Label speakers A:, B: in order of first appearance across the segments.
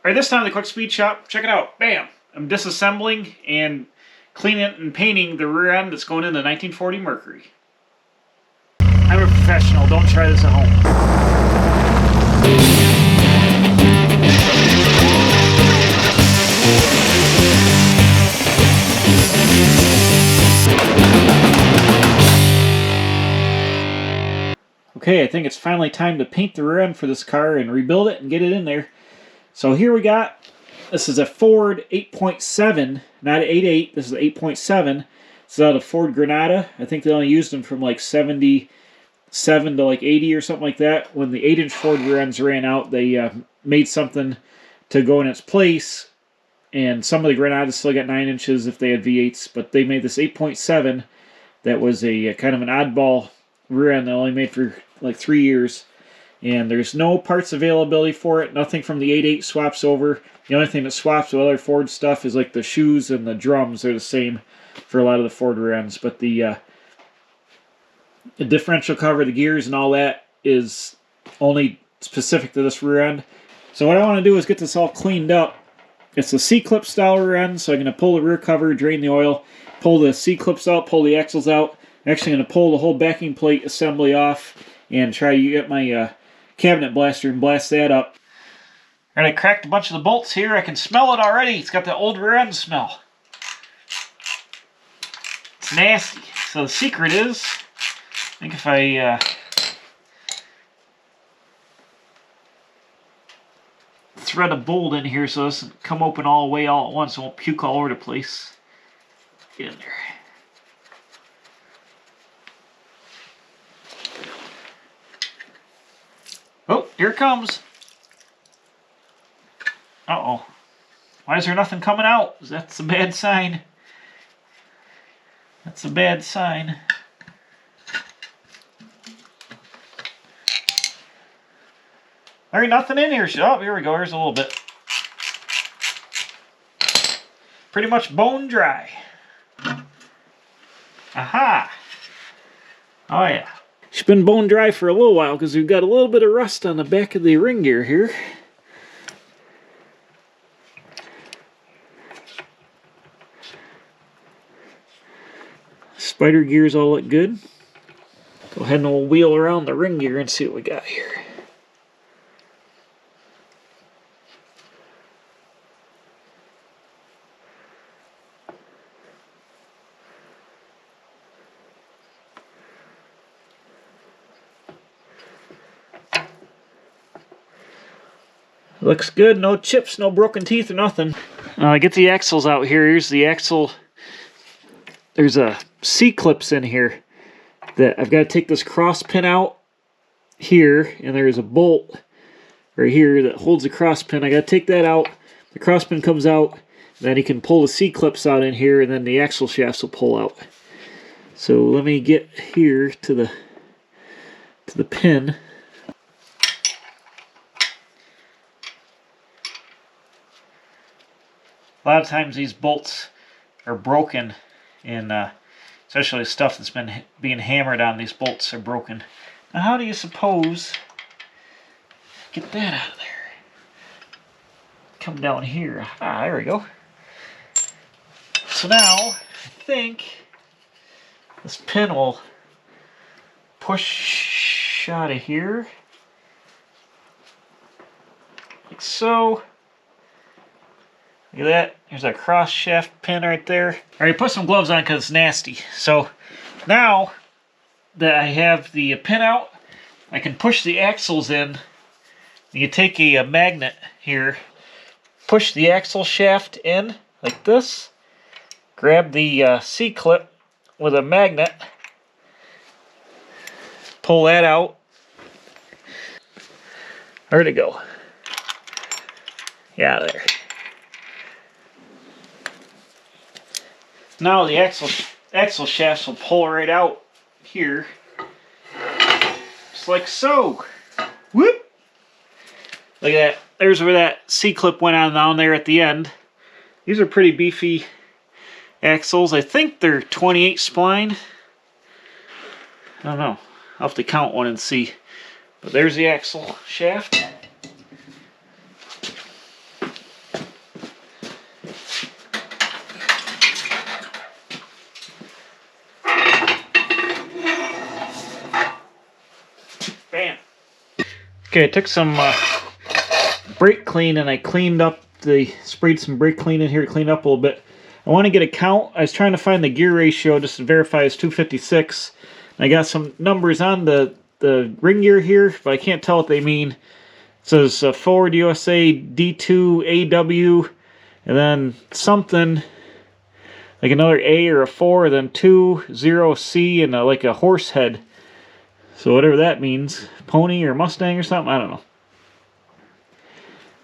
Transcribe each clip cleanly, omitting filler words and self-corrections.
A: Alright, this time the quick speed shop. Check it out. Bam! I'm disassembling and cleaning and painting the rear end that's going in the 1940 Mercury. I'm a professional. Don't try this at home. Okay, I think it's finally time to paint the rear end for this car and rebuild it and get it in there. So here we got, this is a Ford 8.7, not 8.8, this is 8.7. This is out of Ford Granada. I think they only used them from like 77 to like 80 or something like that. When the 8-inch Ford rear ends ran out, they made something to go in its place. And some of the Granadas still got 9 inches if they had V8s, but they made this 8.7 that was a kind of an oddball rear end that only made for like 3 years. And there's no parts availability for it. Nothing from the 8.8 swaps over. The only thing that swaps with other Ford stuff is like the shoes and the drums. They're the same for a lot of the Ford rear ends. But the differential cover, the gears and all that is only specific to this rear end. So what I want to do is get this all cleaned up. It's a C-clip style rear end, so I'm going to pull the rear cover, drain the oil, pull the C-clips out, pull the axles out. I'm actually going to pull the whole backing plate assembly off and try to get my cabinet blaster and blast that up. And I cracked a bunch of the bolts here. I can smell it already. It's got the old rear end smell. It's nasty. So the secret is, I think if I thread a bolt in here so it doesn't come open all the way all at once, it won't puke all over the place. Get in there. Oh, here it comes. Uh-oh. Why is there nothing coming out? That's a bad sign. That's a bad sign. There ain't nothing in here. Oh, here we go. Here's a little bit. Pretty much bone dry. Aha! Oh yeah. It's been bone dry for a little while because we've got a little bit of rust on the back of the ring gear here. Spider gears all look good. Go ahead and we'll wheel around the ring gear and see what we got here. Looks good, no chips, no broken teeth or nothing. Get the axles out here. Here's the axle. There's a C-clips in here that I've got to take this cross pin out here, and there's a bolt right here that holds the cross pin. I got to take that out. The cross pin comes out, then you can pull the C-clips out in here, and then the axle shafts will pull out. So let me get here to the pin. A lot of times these bolts are broken, and especially stuff that's been being hammered on, these bolts are broken. Now how do you suppose get that out of there? Come down here. Ah, there we go. So now I think this pin will push out of here like so. Look at that. There's a cross shaft pin right there. Alright, put some gloves on because it's nasty. So now that I have the pin out, I can push the axles in. You take a magnet here, push the axle shaft in like this, grab the C-clip with a magnet, pull that out. Where'd it go? Yeah, there. Now the axle shafts will pull right out here, just like so. Whoop! Look at that. There's where that C-clip went on down there at the end. These are pretty beefy axles. I think they're 28 spline. I don't know. I'll have to count one and see. But there's the axle shaft. Okay, I took some brake clean and I cleaned up sprayed some brake clean in here to clean up a little bit. I want to get a count. I was trying to find the gear ratio just to verify it's 256. I got some numbers on the ring gear here, but I can't tell what they mean. It says Ford USA D2 AW, and then something like another A or a 4, then 2, 0, C, and like a horse head. So whatever that means, pony or Mustang or something, I don't know.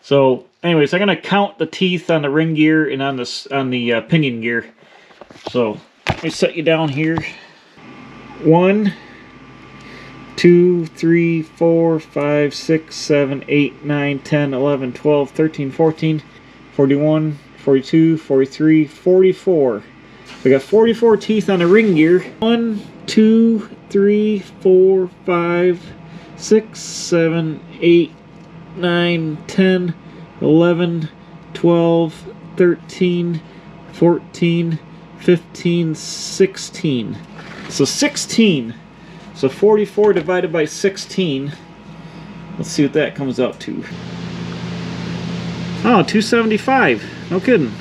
A: So anyways, I'm gonna count the teeth on the ring gear and on the pinion gear. So let me set you down here. 1, 2, 3, 4, 5, 6, 7, 8, 9, 10, 11, 12, 13, 14, 41, 42, 43, 44. We got 44 teeth on the ring gear. 1, 2, 3, 4, 5, 6, 7, 8, 9, 10, 11, 12, 13, 14, 15, 16. So 16. So 44 divided by 16. Let's see what that comes out to. Oh, 275. No kidding.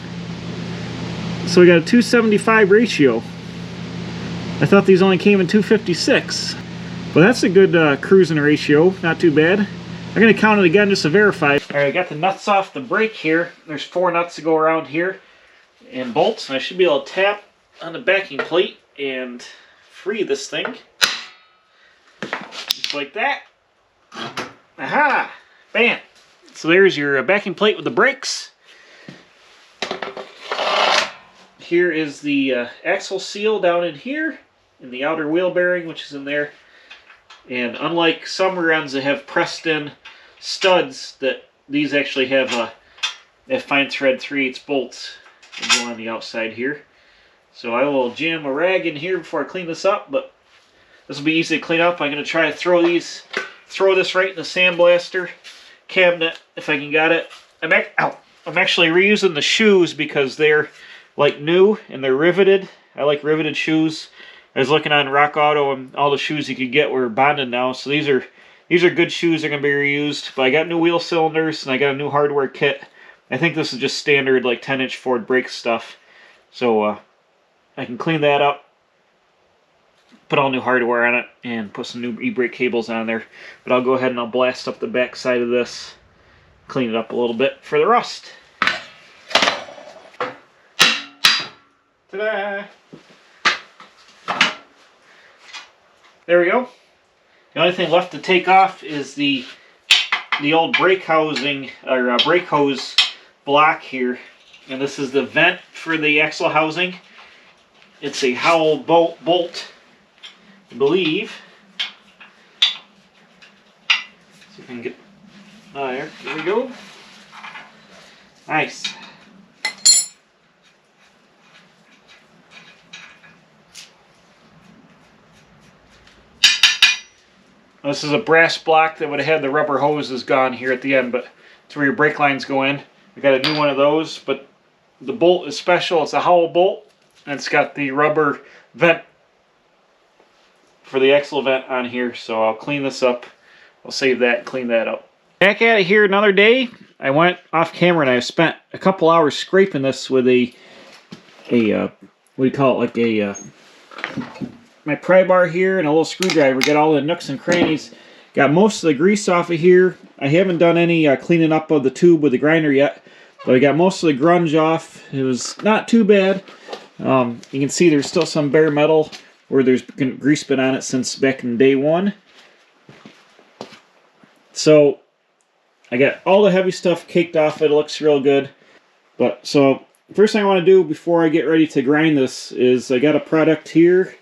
A: So we got a 275 ratio. I thought these only came in 256. But that's a good cruising ratio. Not too bad. I'm going to count it again just to verify. Alright, I got the nuts off the brake here. There's 4 nuts to go around here. And bolts. And I should be able to tap on the backing plate and free this thing. Just like that. Aha! Bam! So there's your backing plate with the brakes. Here is the axle seal down in here, and the outer wheel bearing, which is in there. And unlike some rear ends that have pressed in studs, that these actually have fine thread 3/8 bolts that go on the outside here. So I will jam a rag in here before I clean this up, but this will be easy to clean up. I'm going to try to throw this right in the sandblaster cabinet if I can get it. I'm actually reusing the shoes because they're like new and they're riveted. I like riveted shoes. I was looking on Rock Auto and all the shoes you could get were bonded now. So these are good shoes. They're going to be reused. But I got new wheel cylinders and I got a new hardware kit. I think this is just standard like 10-inch Ford brake stuff. So I can clean that up, put all new hardware on it, and put some new e-brake cables on there. But I'll go ahead and I'll blast up the back side of this, clean it up a little bit for the rust. Ta-da! There we go. The only thing left to take off is the old brake housing or brake hose block here, and this is the vent for the axle housing. It's a Howell bolt, I believe. See if I can get. Oh, there we go. Nice. This is a brass block that would have had the rubber hoses gone here at the end, but it's where your brake lines go in. We got a new one of those, but the bolt is special. It's a Howell bolt, and it's got the rubber vent for the axle vent on here. So I'll clean this up. I'll save that and clean that up. Back at it here another day. I went off camera and I spent a couple hours scraping this with a what do you call it, like a my pry bar here and a little screwdriver. Got all the nooks and crannies. Got most of the grease off of here. I haven't done any cleaning up of the tube with the grinder yet, but I got most of the grunge off. It was not too bad. You can see there's still some bare metal where there's grease been on it since back in day one. So I got all the heavy stuff caked off. It looks real good. But so first thing I want to do before I get ready to grind this is I got a product here.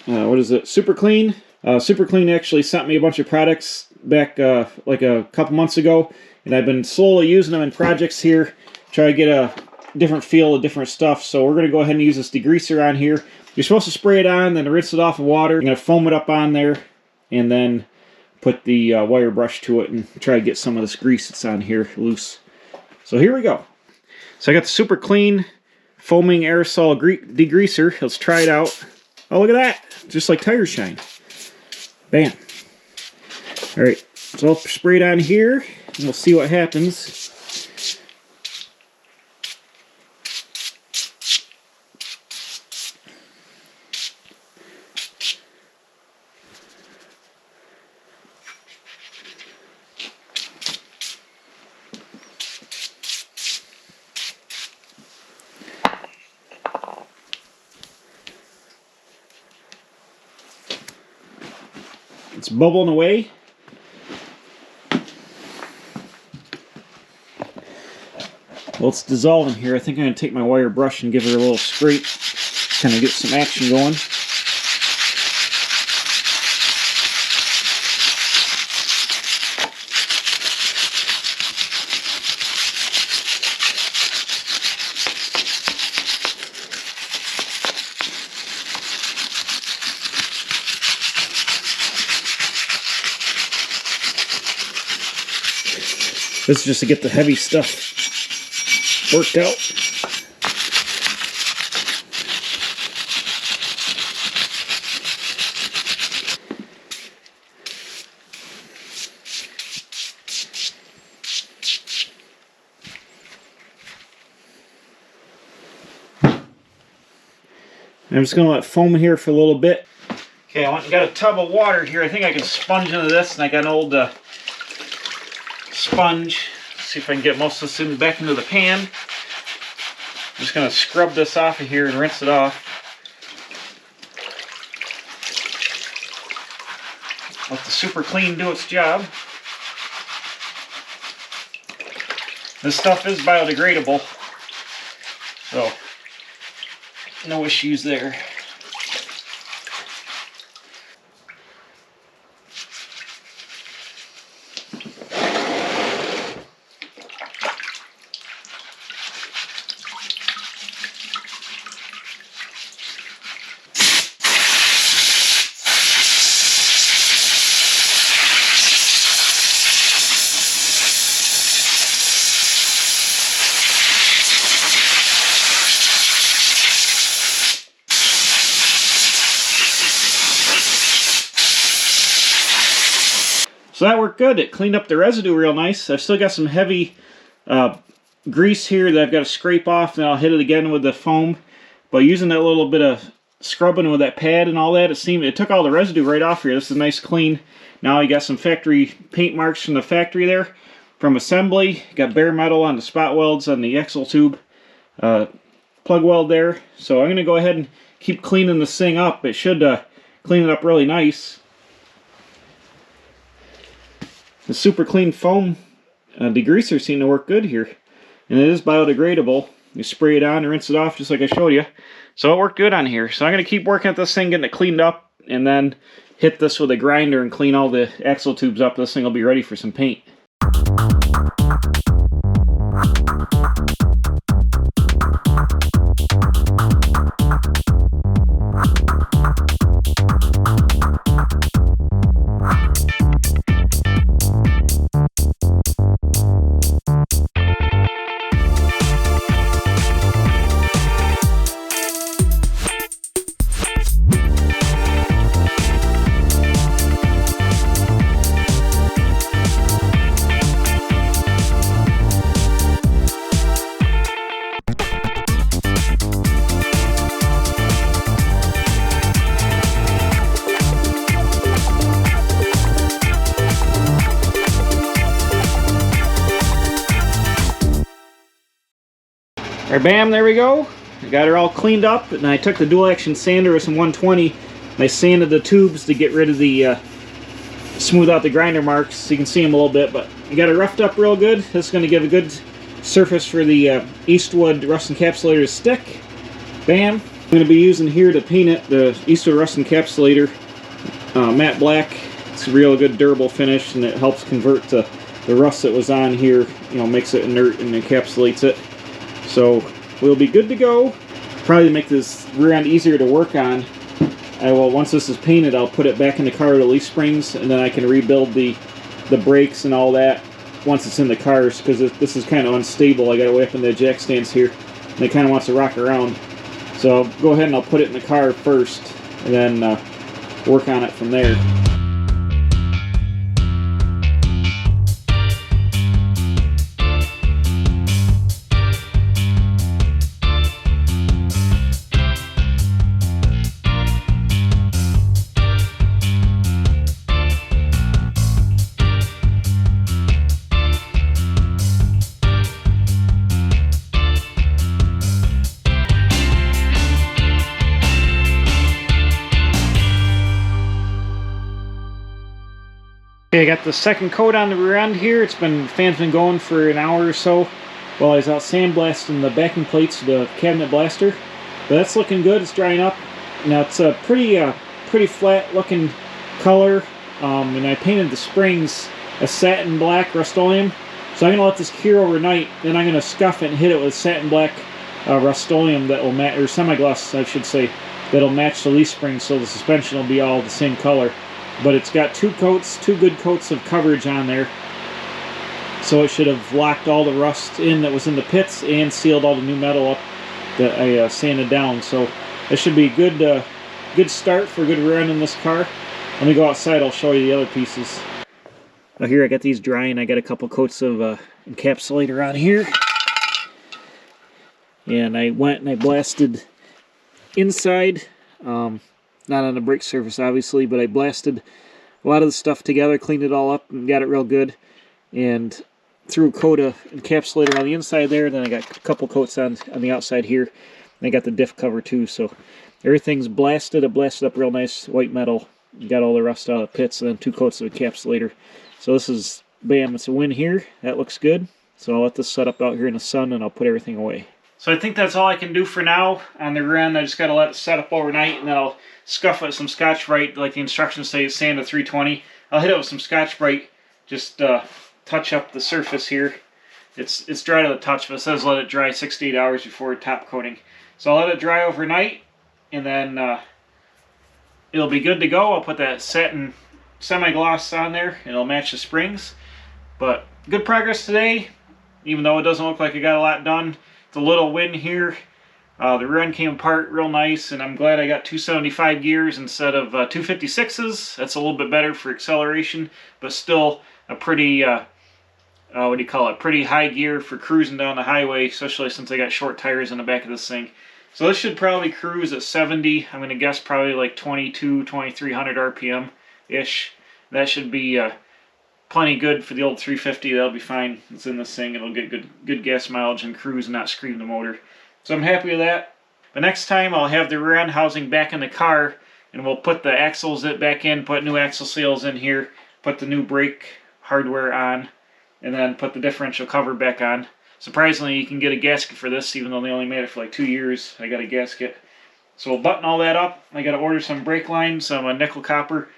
A: What is it? Super Clean. Super Clean actually sent me a bunch of products back like a couple months ago, and I've been slowly using them in projects here, try to get a different feel of different stuff. So we're going to go ahead and use this degreaser on here. You're supposed to spray it on, then rinse it off with water. I'm going to foam it up on there, and then put the wire brush to it and try to get some of this grease that's on here loose. So here we go. So I got the Super Clean foaming aerosol degreaser. Let's try it out. Oh, look at that. Just like tire shine. Bam. Alright, so I'll spray it on here, and we'll see what happens. It's bubbling away. Well, it's dissolving here. I think I'm going to take my wire brush and give her a little scrape, kind of get some action going. This is just to get the heavy stuff worked out. I'm just going to let it foam here for a little bit. Okay, I went and got a tub of water here. I think I can sponge into this, and I got an old sponge. See if I can get most of this back into the pan. I'm just going to scrub this off of here and rinse it off. Let the super clean do its job. This stuff is biodegradable, so no issues there. So that worked good. It cleaned up the residue real nice. I've still got some heavy grease here that I've got to scrape off, and I'll hit it again with the foam. But using that little bit of scrubbing with that pad and all that, it took all the residue right off here. This is nice clean. Now I got some factory paint marks from the factory there, from assembly. Got bare metal on the spot welds on the axle tube, plug weld there. So I'm going to go ahead and keep cleaning this thing up. It should clean it up really nice. The super clean foam degreaser seemed to work good here. And it is biodegradable. You spray it on and rinse it off just like I showed you. So it worked good on here. So I'm going to keep working at this thing, getting it cleaned up, and then hit this with a grinder and clean all the axle tubes up. This thing will be ready for some paint. Alright, bam, there we go. I got her all cleaned up, and I took the dual action sander with some 120, and I sanded the tubes to get rid of the, smooth out the grinder marks so you can see them a little bit, but I got it roughed up real good. This is going to give a good surface for the Eastwood rust encapsulator to stick. Bam. I'm going to be using here to paint it, the Eastwood rust encapsulator matte black. It's a real good durable finish, and it helps convert the rust that was on here, you know, makes it inert and encapsulates it. So we'll be good to go. Probably to make this rear end easier to work on, I will, once this is painted, I'll put it back in the car with the leaf springs, and then I can rebuild the brakes and all that once it's in the cars, because this is kind of unstable. I got it way up in the jack stands here, and it kind of wants to rock around. So I'll go ahead and I'll put it in the car first, and then work on it from there. Okay, I got the second coat on the rear end here. Fan's been going for an hour or so while I was out sandblasting the backing plates of the cabinet blaster. But that's looking good. It's drying up. Now it's a pretty flat looking color, and I painted the springs a satin black Rust-Oleum. So I'm going to let this cure overnight, then I'm going to scuff it and hit it with satin black Rust-Oleum that will match, or semi-gloss I should say, that'll match the leaf springs so the suspension will be all the same color. But it's got two good coats of coverage on there. So it should have locked all the rust in that was in the pits and sealed all the new metal up that I sanded down. So it should be a good start for a good rear end in this car. Let me go outside, I'll show you the other pieces. Now here I got these drying. I got a couple coats of encapsulator on here. And I went and I blasted inside. Not on the brake surface obviously, but I blasted a lot of the stuff together, cleaned it all up and got it real good. And threw a coat of encapsulator on the inside there, then I got a couple coats on the outside here. And I got the diff cover too, so everything's blasted. It blasted up real nice white metal. Got all the rust out of the pits, and then 2 coats of encapsulator. So this is, bam, it's a win here. That looks good. So I'll let this set up out here in the sun and I'll put everything away. So I think that's all I can do for now on the rear end. I just got to let it set up overnight, and then I'll scuff it with some Scotch-Brite, like the instructions say, sand to 320. I'll hit it with some Scotch-Brite, just touch up the surface here. It's dry to the touch, but it says let it dry 6 to 8 hours before top coating. So I'll let it dry overnight, and then it'll be good to go. I'll put that satin semi-gloss on there, and it'll match the springs. But good progress today, even though it doesn't look like I got a lot done. It's a little win here. The rear end came apart real nice, and I'm glad I got 275 gears instead of 256s. That's a little bit better for acceleration, but still a pretty, what do you call it, pretty high gear for cruising down the highway, especially since I got short tires in the back of this thing. So this should probably cruise at 70. I'm going to guess probably like 2300 RPM-ish. That should be plenty good for the old 350. That'll be fine. It's in this thing. It'll get good gas mileage and cruise and not scream the motor. So I'm happy with that. But next time I'll have the rear end housing back in the car, and we'll put the axles back in, put new axle seals in here, put the new brake hardware on, and then put the differential cover back on. Surprisingly, you can get a gasket for this, even though they only made it for like 2 years. I got a gasket. So we'll button all that up. I got to order some brake lines, some nickel copper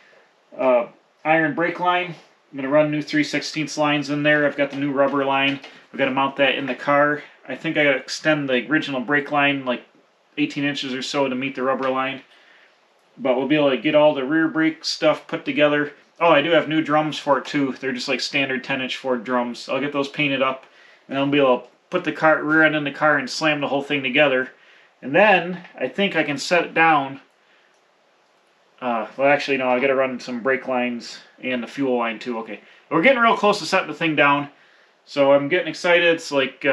A: iron brake line. I'm going to run new 3/16 lines in there. I've got the new rubber line. We've got to mount that in the car. I think I got to extend the original brake line like 18 inches or so to meet the rubber line. But we'll be able to get all the rear brake stuff put together. Oh, I do have new drums for it too. They're just like standard 10-inch Ford drums. I'll get those painted up, and I'll be able to put the rear end in the car and slam the whole thing together. And then I think I can set it down. Well, actually, no, I got to run some brake lines and the fuel line too. Okay, we're getting real close to setting the thing down, so I'm getting excited. It's like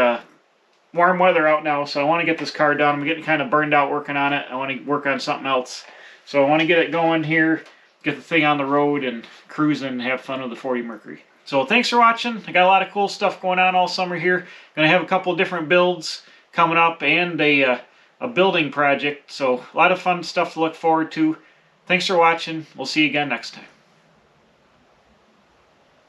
A: warm weather out now, so I want to get this car done. I'm getting kind of burned out working on it. I want to work on something else, so I want to get it going here, get the thing on the road and cruise and have fun with the 40 Mercury. So thanks for watching. I got a lot of cool stuff going on all summer here. Gonna have a couple of different builds coming up and a building project, so a lot of fun stuff to look forward to. Thanks for watching. We'll see you again next time.